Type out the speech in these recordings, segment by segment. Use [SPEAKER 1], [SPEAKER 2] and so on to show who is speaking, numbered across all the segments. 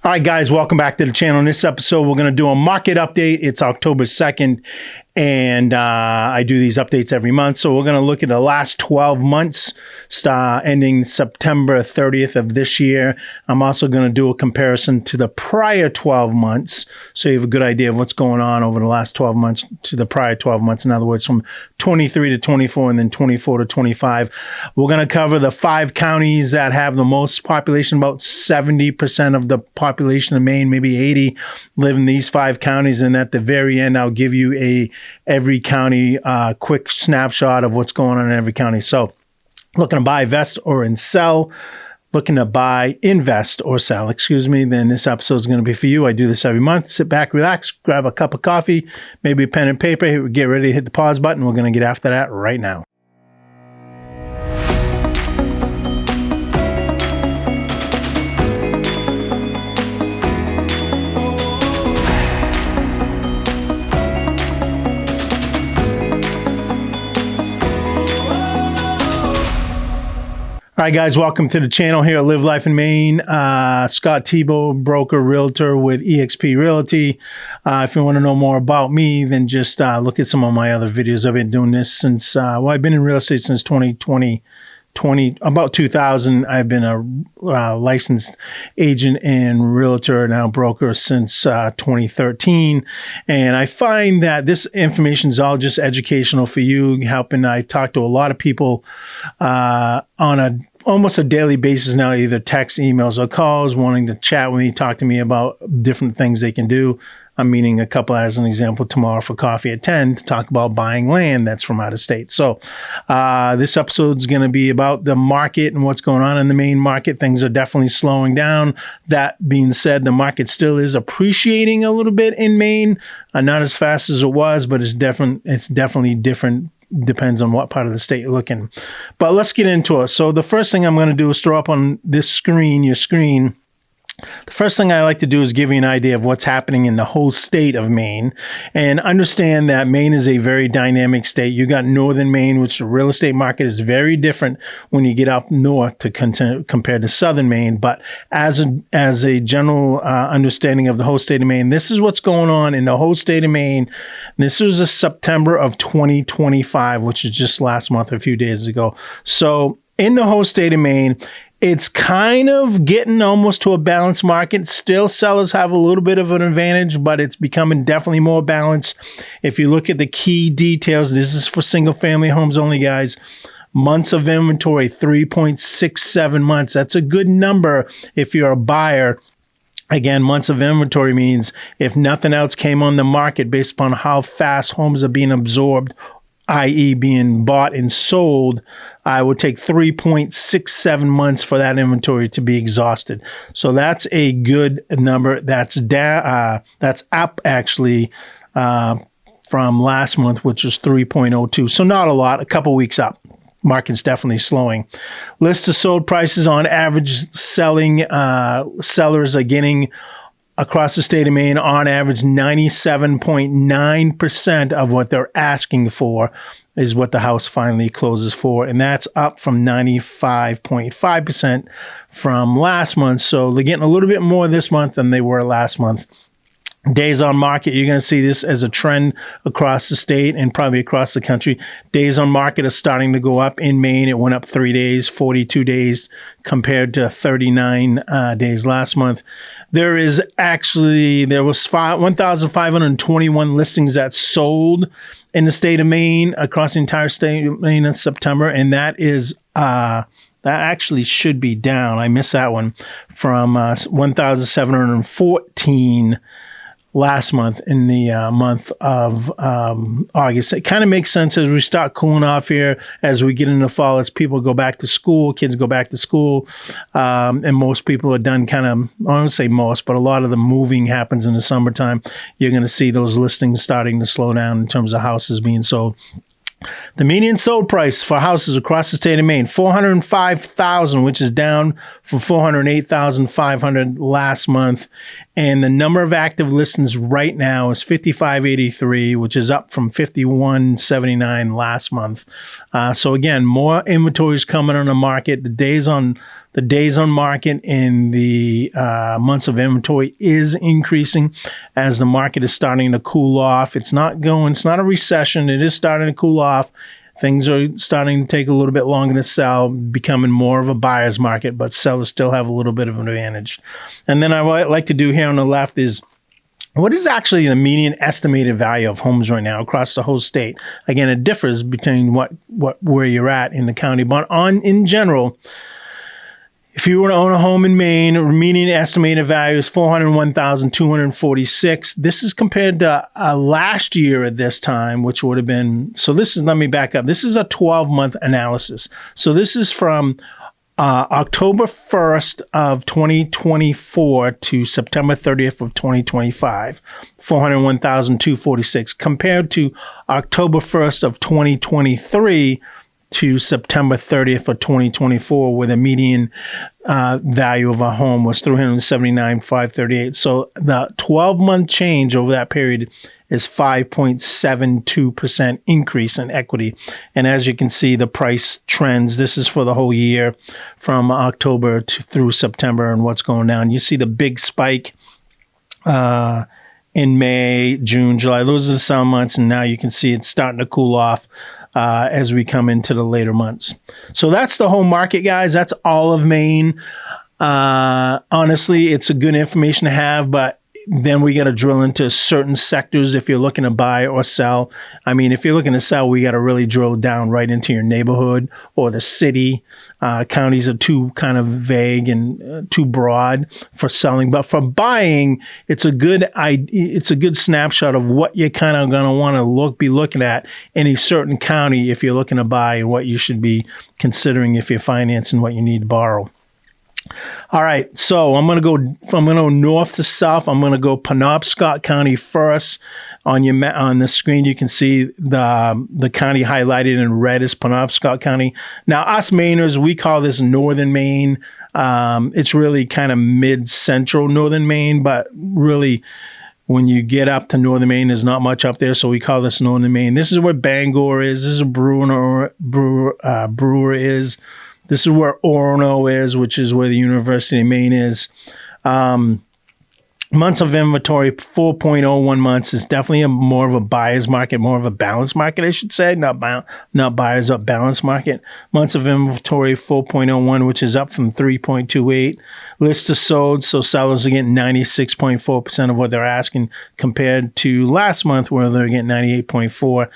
[SPEAKER 1] All right, guys, welcome back to the channel. In this episode, we're going to do a market update. It's October 2nd, and I do these updates every month. So we're going to look at the last 12 months, ending September 30th of this year. I'm also going to do a comparison to the prior 12 months, so you have a good idea of what's going on over the last 12 months to the prior 12 months. In other words, from 23 to 24 and then 24 to 25. We're going to cover the 5 counties that have the most population. About 70% of the population of Maine, maybe 80, live in these 5 counties. And at the very end, I'll give you every county quick snapshot of what's going on in every county. So looking to buy, invest, or sell, looking to buy, invest, or sell, then this episode is going to be for you. I do this every month. Sit back, relax, grab a cup of coffee, maybe a pen and paper, get ready to hit the pause button. We're going to get after that right now. All right, guys, welcome to the channel here at Live Life in Maine. Scott Thibeau, broker, realtor with eXp Realty. If you want to know more about me, then just look at some of my other videos. I've been doing this since, I've been in real estate since 2020. About 2000. I've been a licensed agent and realtor, now broker, since 2013. And I find that this information is all just educational for you, helping. I talk to a lot of people on almost a daily basis now, either text, emails, or calls, wanting to chat with me, talk to me about different things they can do. I'm meeting a couple, as an example, tomorrow for coffee at 10 to talk about buying land that's from out of state. So this episode is going to be about the market and what's going on in the Maine market. Things are definitely slowing down. That being said, the market still is appreciating a little bit in Maine, not as fast as it was, but it's definitely different. Depends on what part of the state you're looking. But let's get into it. So the first thing I'm going to do is throw up on this screen, your screen. The first thing I like to do is give you an idea of what's happening in the whole state of Maine, and understand that Maine is a very dynamic state. You got northern Maine, which the real estate market is very different when you get up north to compared to southern Maine. But as a general understanding of the whole state of Maine, this is what's going on in the whole state of Maine. This was a September of 2025, which is just last month, a few days ago. So in the whole state of Maine, it's kind of getting almost to a balanced market. Still, sellers have a little bit of an advantage, but it's becoming definitely more balanced. If you look at the key details, this is for single-family homes only, guys. Months of inventory, 3.67 months. That's a good number if you're a buyer. Again, months of inventory means if nothing else came on the market based upon how fast homes are being absorbed, i.e. being bought and sold, I would take 3.67 months for that inventory to be exhausted. So that's a good number. That's up actually from last month, which is 3.02. So not a lot, a couple weeks up. Market's definitely slowing. List of sold prices on average. Sellers are getting across the state of Maine, on average, 97.9% of what they're asking for is what the house finally closes for. And that's up from 95.5% from last month. So they're getting a little bit more this month than they were last month. Days on market, you're going to see this as a trend across the state and probably across the country. Days on market are starting to go up. In Maine, it went up 3 days, 42 days compared to 39 days last month. There was 1,521 listings that sold in the state of Maine, across the entire state of Maine in September, and that actually should be down. I missed that one, from 1,714 last month in the month of August. It kind of makes sense as we start cooling off here, as we get into fall, as people go back to school, kids go back to school, and most people are done I don't say most, but a lot of the moving happens in the summertime. You're going to see those listings starting to slow down in terms of houses being sold. The median sold price for houses across the state of Maine, $405,000, which is down from 408,500 last month. And the number of active listings right now is 5,583, which is up from 5,179 last month. So again, more inventory is coming on the market. The days on market and the months of inventory is increasing as the market is starting to cool off. It's not a recession. It is starting to cool off. Things are starting to take a little bit longer to sell, becoming more of a buyer's market, but sellers still have a little bit of an advantage. And then what I'd like to do here on the left is, what is actually the median estimated value of homes right now across the whole state? Again, it differs between where you're at in the county, but in general, if you were to own a home in Maine, median estimated value is $401,246. This is compared to last year at this time, which would have been, let me back up. This is a 12-month analysis. So this is from October 1st of 2024 to September 30th of 2025, 401,246, compared to October 1st of 2023 to September 30th of 2024, where the median value of a home was $379,538. So the 12-month change over that period is 5.72% increase in equity. And as you can see, the price trends, this is for the whole year from October through September and what's going down. You see the big spike in May, June, July. Those are the summer months, and now you can see it's starting to cool off as we come into the later months. So that's the whole market, guys. That's all of Maine. Honestly, it's a good information to have, but then we got to drill into certain sectors if you're looking to buy or sell. I mean, if you're looking to sell, we got to really drill down right into your neighborhood or the city. Counties are too kind of vague and too broad for selling. But for buying, it's a good snapshot of what you're kind of going to want to be looking at in a certain county if you're looking to buy, and what you should be considering if you're financing what you need to borrow. All right, so I'm going to go north to south. I'm going to go Penobscot County first. On the screen, you can see the county highlighted in red is Penobscot County. Now, us Mainers, we call this Northern Maine. It's really kind of mid-central Northern Maine, but really, when you get up to Northern Maine, there's not much up there, so we call this Northern Maine. This is where Bangor is. This is where Brewer is. This is where Orono is, which is where the University of Maine is. Months of inventory, 4.01 months, is definitely more of a buyer's market, more of a balanced market, I should say, not buyers up, balanced market. Months of inventory, 4.01, which is up from 3.28. Lists are sold, so sellers are getting 96.4% of what they're asking compared to last month, where they're getting 98.4%.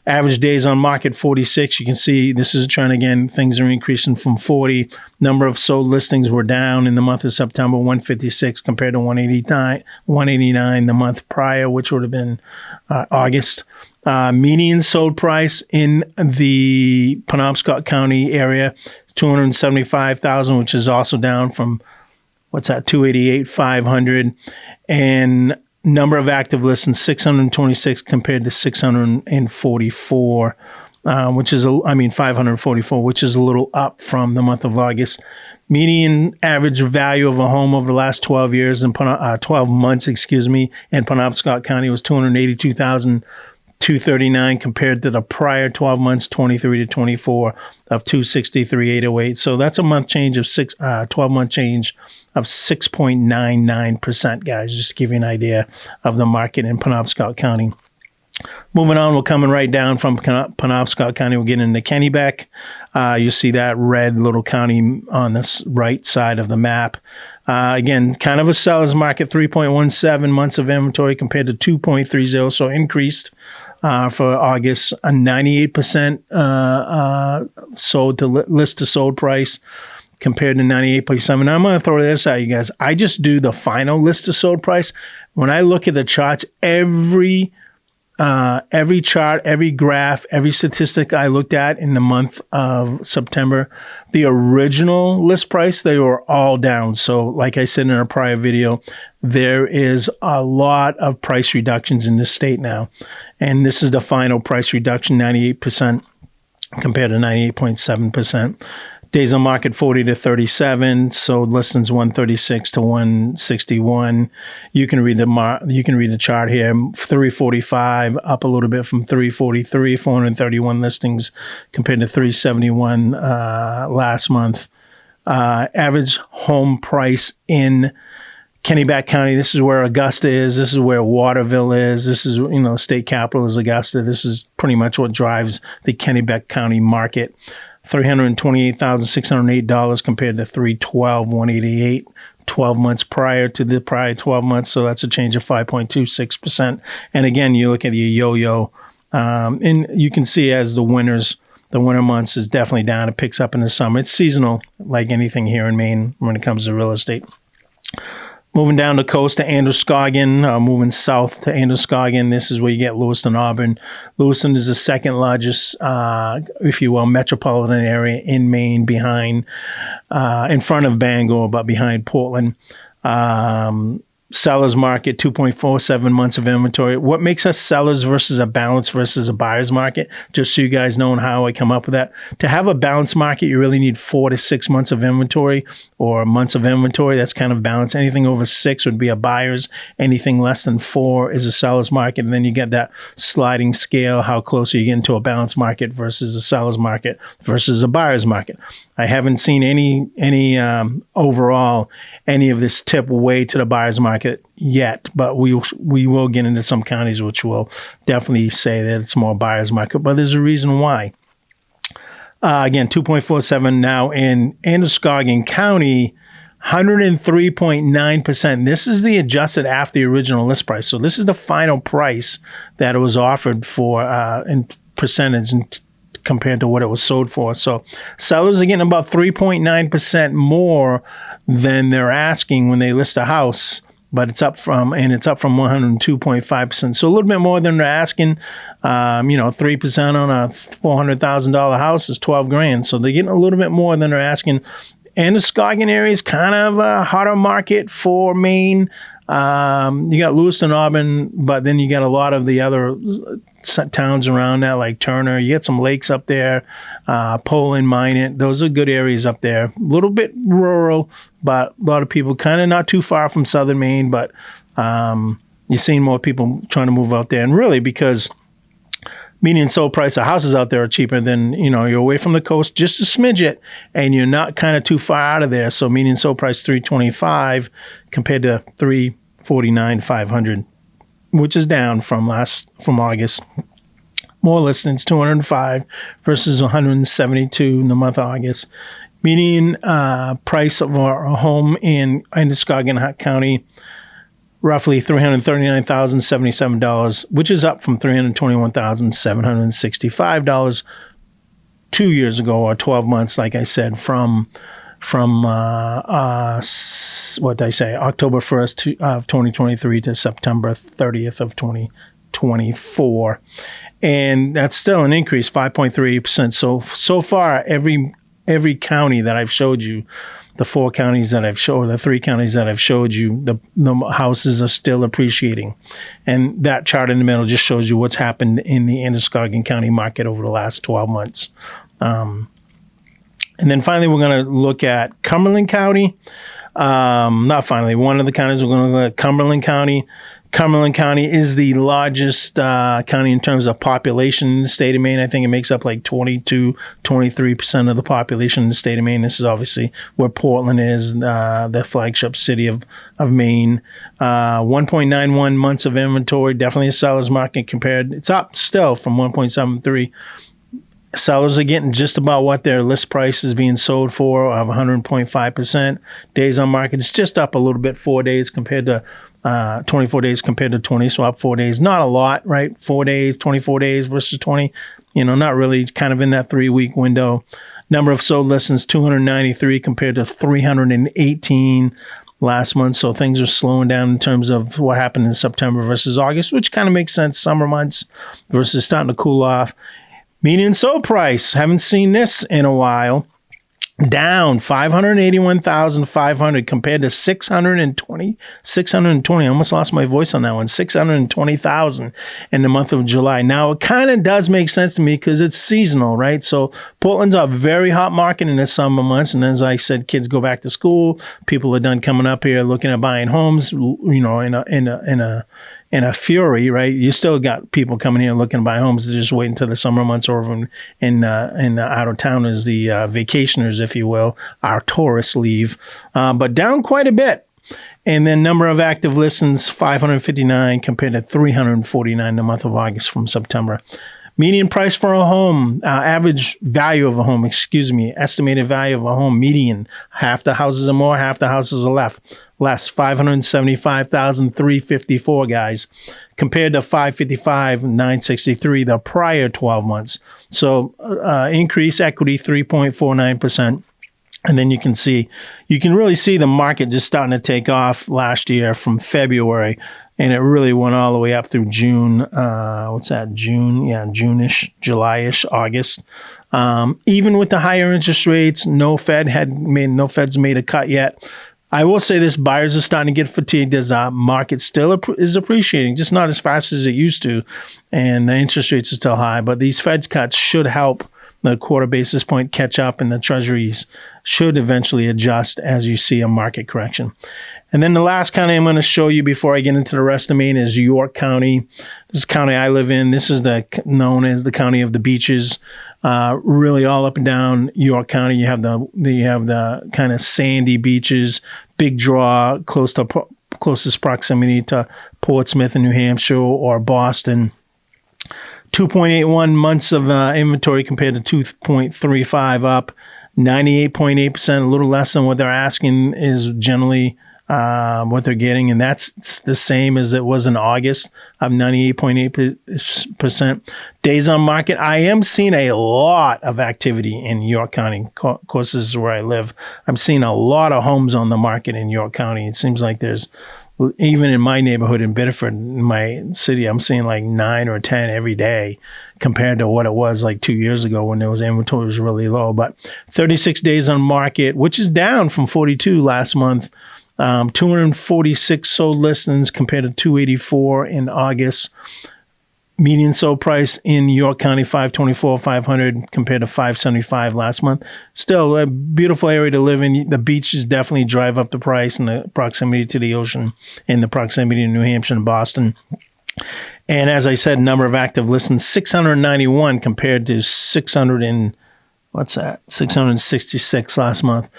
[SPEAKER 1] Average days on market, 46. You can see this is a trend again. Things are increasing from 40. Number of sold listings were down in the month of September, 156 compared to 189 the month prior, which would have been August. Median sold price in the Penobscot County area, $275,000, which is also down from, $288,500. And number of active listings, 626 compared to 644, 544, which is a little up from the month of August. Median average value of a home over the last 12 months, in Penobscot County was $282,239 compared to the prior 12 months, 23 to 24, of $263,808. So that's a month change of 12-month change of 6.99%, guys, just to give you an idea of the market in Penobscot County. Moving on, we're coming right down from Penobscot County. We're getting into Kennebec. You see that red little county on this right side of the map. Again, kind of a seller's market, 3.17 months of inventory compared to 2.30, so increased for August, a 98% sold to list to sold price compared to 98.7. I'm going to throw this at you guys. I just do the final list to sold price. When I look at the charts, every chart, every graph, every statistic I looked at in the month of September, the original list price, they were all down. So like I said in a prior video, there is a lot of price reductions in this state now. And this is the final price reduction, 98% compared to 98.7%. Days on market 40 to 37, sold listings 136 to 161. You can read the chart here. 345 up a little bit from 343. 431 listings compared to 371 last month. Average home price in Kennebec County. This is where Augusta is. This is where Waterville is. This is, state capital is Augusta. This is pretty much what drives the Kennebec County market. $328,608 compared to $312,188 12 months prior to the prior 12 months. So that's a change of 5.26%. And again, you look at your yo-yo, and you can see as the winter months is definitely down. It picks up in the summer. It's seasonal, like anything here in Maine when it comes to real estate. Moving down the coast to Androscoggin, moving south to Androscoggin. This is where you get Lewiston, Auburn. Lewiston is the second largest, if you will, metropolitan area in Maine, in front of Bangor, but behind Portland. Seller's market, 2.47 months of inventory. What makes us sellers versus a balance versus a buyer's market? Just so you guys know how I come up with that. To have a balanced market, you really need 4 to 6 months of inventory or months of inventory. That's kind of balanced. Anything over 6 would be a buyer's. Anything less than 4 is a seller's market. And then you get that sliding scale, how close are you getting to a balanced market versus a seller's market versus a buyer's market. I haven't seen any overall any of this tip way to the buyer's market yet, but we will get into some counties which will definitely say that it's more buyer's market, but there's a reason why. Again, 2.47 now in Androscoggin County, 103.9%. This is the adjusted after the original list price. So this is the final price that it was offered for in percentage and compared to what it was sold for. So sellers are getting about 3.9% than they're asking when they list a house, but it's up from 102.5%. So a little bit more than they're asking. 3% on a $400,000 house is $12,000. So they're getting a little bit more than they're asking. Androscoggin area is kind of a hotter market for Maine. You got Lewiston, Auburn, but then you got a lot of the other towns around that, like Turner. You get some lakes up there, Poland, Minot. Those are good areas up there. A little bit rural, but a lot of people kind of not too far from Southern Maine, but you're seeing more people trying to move out there. And really, because median sold price of houses out there are cheaper than, you're away from the coast just a smidget, and you're not kind of too far out of there. So median sold price $325 compared to $349,500, which is down from August. More listings, 205 versus 172 in the month of August. Median price of our home in Androscoggin County, roughly $339,077, which is up from $321,765 2 years ago, or 12 months, like I said, from October 1st of 2023 to September 30th of 2024. And that's still an increase, 5.38%. So far, every county that I've showed you, the 3 counties that I've showed you, the houses are still appreciating. And that chart in the middle just shows you what's happened in the Androscoggin County market over the last 12 months. And then finally, we're going to look at Cumberland County. Not finally, one of the counties, we're going to look at Cumberland County. Cumberland County is the largest county in terms of population in the state of Maine. I think it makes up like 23% of the population in the state of Maine. This is obviously where Portland is, the flagship city of Maine. 1.91 months of inventory, definitely a seller's market compared. It's up still from 1.73. Sellers are getting just about what their list price is being sold for, of 100.5%. Days on market is just up a little bit, 4 days compared to 24 days compared to 20, so up 4 days. Not a lot, right? 4 days, 24 days versus 20. Not really, kind of in that 3-week window. Number of sold listings, 293 compared to 318 last month. So things are slowing down in terms of what happened in September versus August, which kind of makes sense. Summer months versus starting to cool off. Median sold price, haven't seen this in a while. down 581,500 compared to 620. I almost lost my voice on that one. 620,000 in the month of July. Now, it kind of does make sense to me because it's seasonal, right? So Portland's a very hot market in the summer months. And as I said, kids go back to school. People are done coming up here looking at buying homes, in a fury, right? You still got people coming here looking to buy homes. They're just waiting until the summer months over in the out of towners, the vacationers, if you will, our tourists leave, but down quite a bit. And then number of active listings, 559 compared to 349 in the month of August from September. Median price for a home, average value of a home, estimated value of a home, median. Half the houses are more, half the houses are less. 575,354, guys, compared to 555,963 the prior 12 months. So increase equity 3.49%. And then you can really see the market just starting to take off last year from February. And it really went all the way up through June. What's that? June? Yeah, June-ish, July-ish, August. Even with the higher interest rates, no Fed's made a cut yet. I will say this: buyers are starting to get fatigued as the market still is appreciating, just not as fast as it used to, and the interest rates are still high. But these Fed's cuts should help the quarter basis point catch up, and the treasuries should eventually adjust as you see a market correction. And then the last county I'm going to show you before I get into the rest of Maine is York County. This is the county I live in. This is known as the county of the beaches. Really all up and down York County. You have the kind of sandy beaches, big draw, closest proximity to Portsmouth in New Hampshire or Boston. 2.81 months of inventory compared to 2.35 up. 98.8%, a little less than what they're asking is generally what they're getting, and that's the same as it was in August of 98.8%. Days on market, I am seeing a lot of activity in York County. Of course, this is where I live. I'm seeing a lot of homes on the market in York County. It seems like there's, even in my neighborhood in Biddeford, in my city, I'm seeing like 9 or 10 every day compared to what it was like 2 years ago when there was inventory was really low. But 36 days on market, which is down from 42 last month. 246 sold listings compared to 284 in August. Median sold price in York County, $524,500 compared to $575 last month. Still a beautiful area to live in. The beaches definitely drive up the price, and the proximity to the ocean and the proximity to New Hampshire and Boston. And as I said, number of active listings, 691 compared to 666 last month.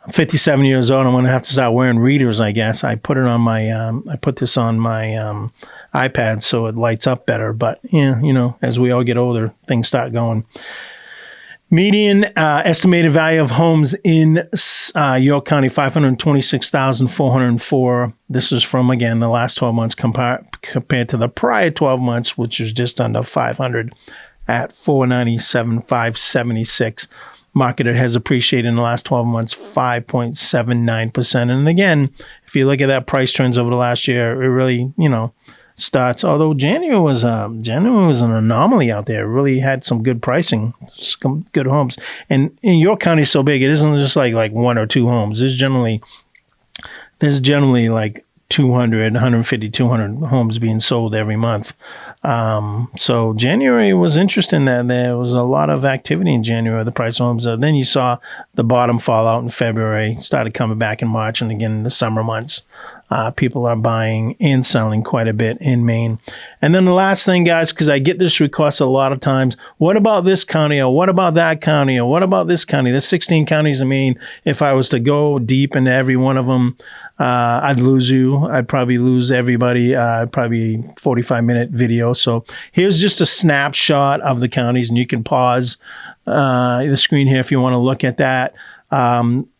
[SPEAKER 1] I'm 57 years old. I'm going to have to start wearing readers, I guess. I put this on my iPad so it lights up better. But, as we all get older, things start going. Median estimated value of homes in York County, $526,404. This is from, again, the last 12 months compared to the prior 12 months, which was just under 500 at $497,576. Market has appreciated in the last 12 months 5.79%. And again, if you look at that price trends over the last year, it really, starts. Although January was an anomaly out there. It really had some good pricing, some good homes. And in York County is so big, it isn't just like one or two homes. There's generally like 200, 150, 200 homes being sold every month. So January was interesting that there was a lot of activity in January, the price of homes. Then you saw the bottom fall out in February, started coming back in March, and again in the summer months. People are buying and selling quite a bit in Maine. And then the last thing, guys, because I get this request a lot of times, what about this county, or what about that county, or what about this county? There's 16 counties in Maine. If I was to go deep into every one of them, I'd lose you. I'd probably lose everybody. Probably 45-minute video. So here's just a snapshot of the counties, and you can pause the screen here if you want to look at that.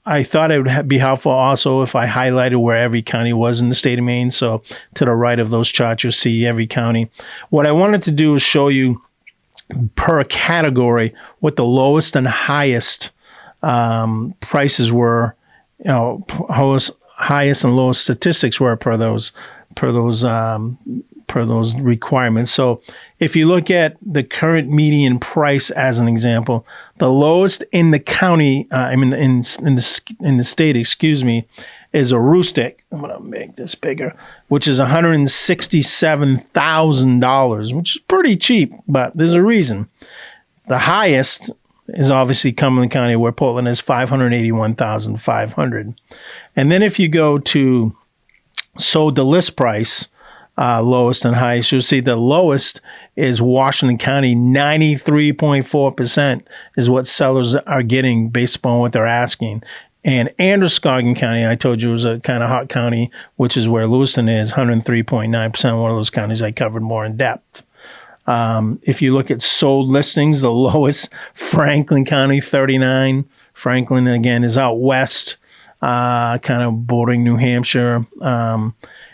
[SPEAKER 1] I thought it would be helpful also if I highlighted where every county was in the state of Maine. So to the right of those charts, you'll see every county. What I wanted to do is show you per category what the lowest and highest prices were, highest and lowest statistics were per those per those requirements. So if you look at the current median price as an example, the lowest in the county, in the state, excuse me, is a rustic. I'm going to make this bigger, which is $167,000, which is pretty cheap, but there's a reason. The highest is obviously Cumberland County, where Portland is $581,500. And then if you go to sold the list price, lowest and highest, you'll see the lowest is Washington County. 93.4% is what sellers are getting based upon what they're asking. And Androscoggin County, I told you, was a kind of hot county, which is where Lewiston is, 103.9%, one of those counties I covered more in depth. If you look at sold listings, the lowest, Franklin County, 39. Franklin, again, is out west, kind of bordering New Hampshire. And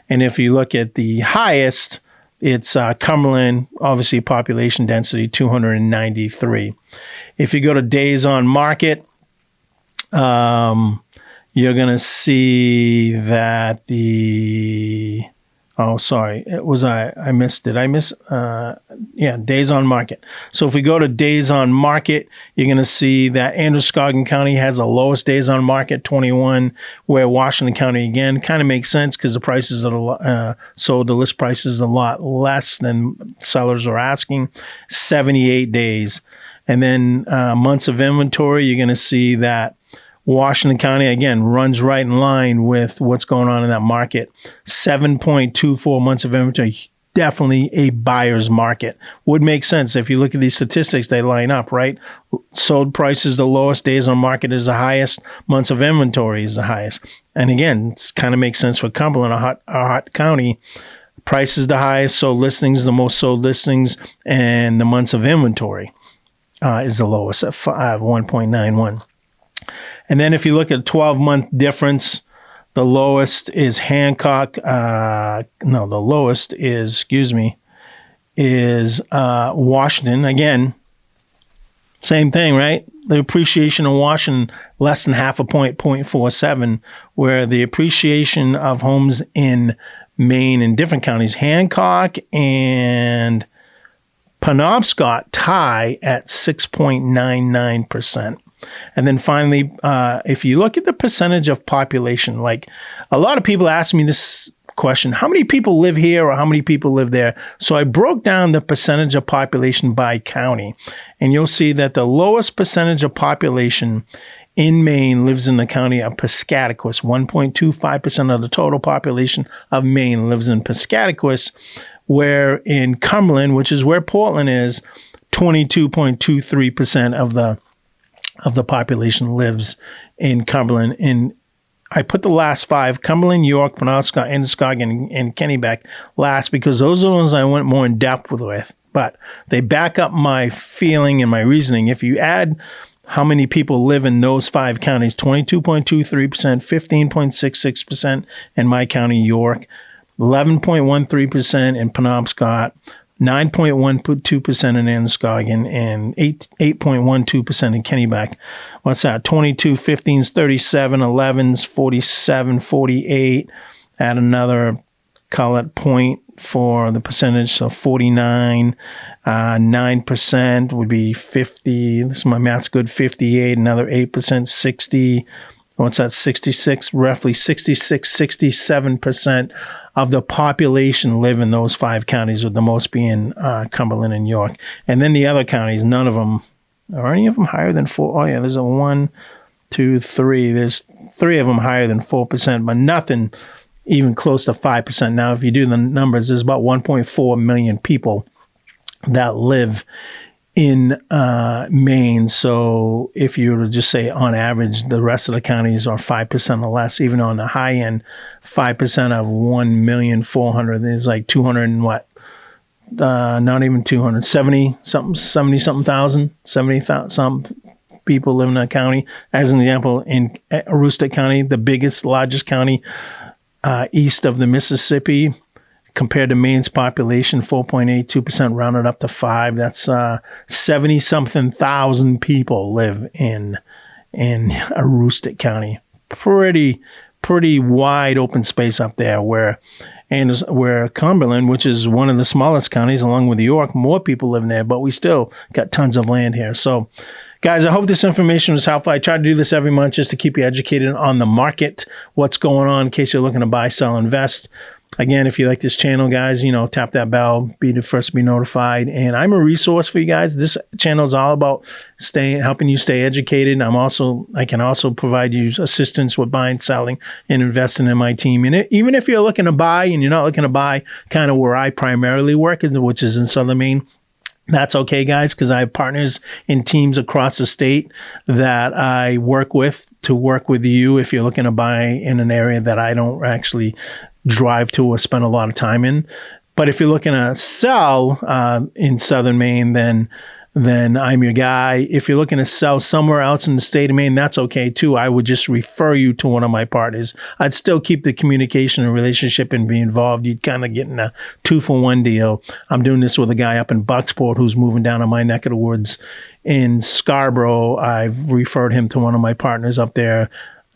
[SPEAKER 1] if you look at the highest, it's Cumberland, obviously population density, 293. If you go to days on market, you're going to see that days on market. So if we go to days on market, you're going to see that Androscoggin County has the lowest days on market, 21, where Washington County, again, kind of makes sense because the prices are sold, the list price is a lot less than sellers are asking, 78 days. And then months of inventory, you're going to see that Washington County, again, runs right in line with what's going on in that market. 7.24 months of inventory, definitely a buyer's market. Would make sense. If you look at these statistics, they line up, right? Sold price is the lowest, days on market is the highest, months of inventory is the highest. And again, it kind of makes sense for Cumberland, a hot county. Price is the highest, sold listings, the most sold listings, and the months of inventory is the lowest at 1.91. And then if you look at a 12-month difference, the lowest is Hancock. Is Washington. Again, same thing, right? The appreciation of Washington, less than half a point, 0.47, where the appreciation of homes in Maine and different counties, Hancock and Penobscot, tie at 6.99%. And then finally, if you look at the percentage of population, like a lot of people ask me this question, how many people live here or how many people live there? So I broke down the percentage of population by county, and you'll see that the lowest percentage of population in Maine lives in the county of Piscataquis. 1.25% of the total population of Maine lives in Piscataquis, where in Cumberland, which is where Portland is, 22.23% of the population lives in Cumberland. And I put the last five, Cumberland, York, Penobscot, Androscoggin, and Kennebec, last because those are the ones I went more in depth with. But they back up my feeling and my reasoning. If you add how many people live in those five counties, 22.23%, 15.66% in my county, York, 11.13% in Penobscot, 9.12% in Androscoggin, and 8.12% in Kennebec. What's that? 22, 15's 37, 11's 47, 48. Add another, call it point for the percentage, so 49. 9% would be 50. This is my math's good. 58. Another 8%, 60. What's that? 66. Roughly 66, 67% of the population live in those five counties, with the most being Cumberland and York. And then the other counties, none of them, are any of them higher than 4? Oh, yeah, there's a 1, 2, 3. There's 3 of them higher than 4%, but nothing even close to 5%. Now, if you do the numbers, there's about 1.4 million people that live in Maine. So if you were to just say on average, the rest of the counties are 5% or less, even on the high end, 5% of 1,400,000 is like 200 and what? Not even 200, 70-something thousand, 70,000 people live in that county. As an example, in Aroostook County, the largest county east of the Mississippi, compared to Maine's population, 4.82%, rounded up to 5. That's 70-something thousand people live in Aroostook County. Pretty pretty wide open space up there where Cumberland, which is one of the smallest counties along with York, more people live there, but we still got tons of land here. So guys, I hope this information was helpful. I try to do this every month just to keep you educated on the market, what's going on in case you're looking to buy, sell, invest. Again, if you like this channel, guys, tap that bell, be the first to be notified. And I'm a resource for you guys. This channel is all about helping you stay educated. I can also provide you assistance with buying, selling, and investing in my team. And even if you're looking to buy and you're not looking to buy kind of where I primarily work, which is in Southern Maine, that's okay, guys, because I have partners in teams across the state that I work with to work with you if you're looking to buy in an area that I don't actually drive to or spend a lot of time in. But if you're looking to sell in Southern Maine, then I'm your guy. If you're looking to sell somewhere else in the state of Maine, that's okay too. I would just refer you to one of my partners. I'd still keep the communication and relationship and be involved. You'd kind of get in a 2-for-1 deal. I'm doing this with a guy up in Bucksport who's moving down in my neck of the woods in Scarborough. I've referred him to one of my partners up there.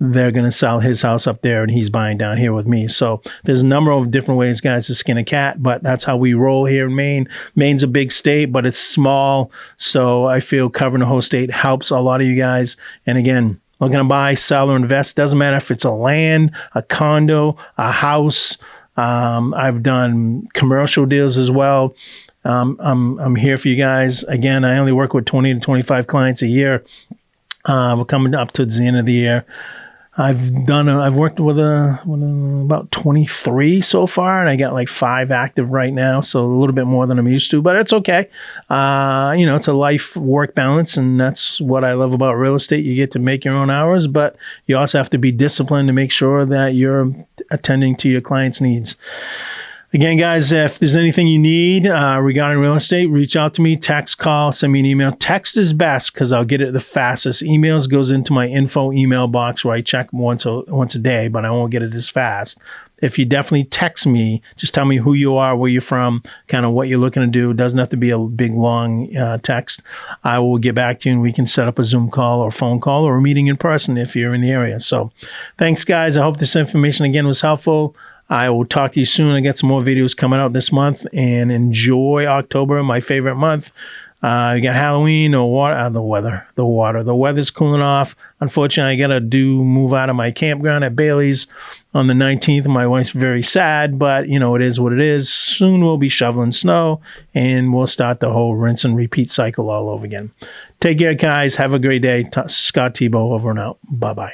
[SPEAKER 1] They're going to sell his house up there, and he's buying down here with me. So there's a number of different ways, guys, to skin a cat, but that's how we roll here in Maine. Maine's a big state, but it's small. So I feel covering the whole state helps a lot of you guys. And again, looking to buy, sell, or invest, doesn't matter if it's a land, a condo, a house. I've done commercial deals as well. I'm here for you guys. Again, I only work with 20 to 25 clients a year. We're coming up to the end of the year. I've worked with about 23 so far, and I got like 5 active right now, so a little bit more than I'm used to, but it's okay. It's a life-work balance, and that's what I love about real estate. You get to make your own hours, but you also have to be disciplined to make sure that you're attending to your clients' needs. Again, guys, if there's anything you need regarding real estate, reach out to me, text, call, send me an email. Text is best because I'll get it the fastest. Emails goes into my info email box where I check once a day, but I won't get it as fast. If you definitely text me, just tell me who you are, where you're from, kind of what you're looking to do. It doesn't have to be a big, long text. I will get back to you, and we can set up a Zoom call or phone call or a meeting in person if you're in the area. So thanks, guys. I hope this information, again, was helpful. I will talk to you soon. I got some more videos coming out this month, and enjoy October, my favorite month. You got Halloween, the weather's cooling off. Unfortunately, I got to move out of my campground at Bailey's on the 19th. My wife's very sad, but it is what it is. Soon we'll be shoveling snow, and we'll start the whole rinse and repeat cycle all over again. Take care, guys. Have a great day. Scott Thibeau over and out. Bye-bye.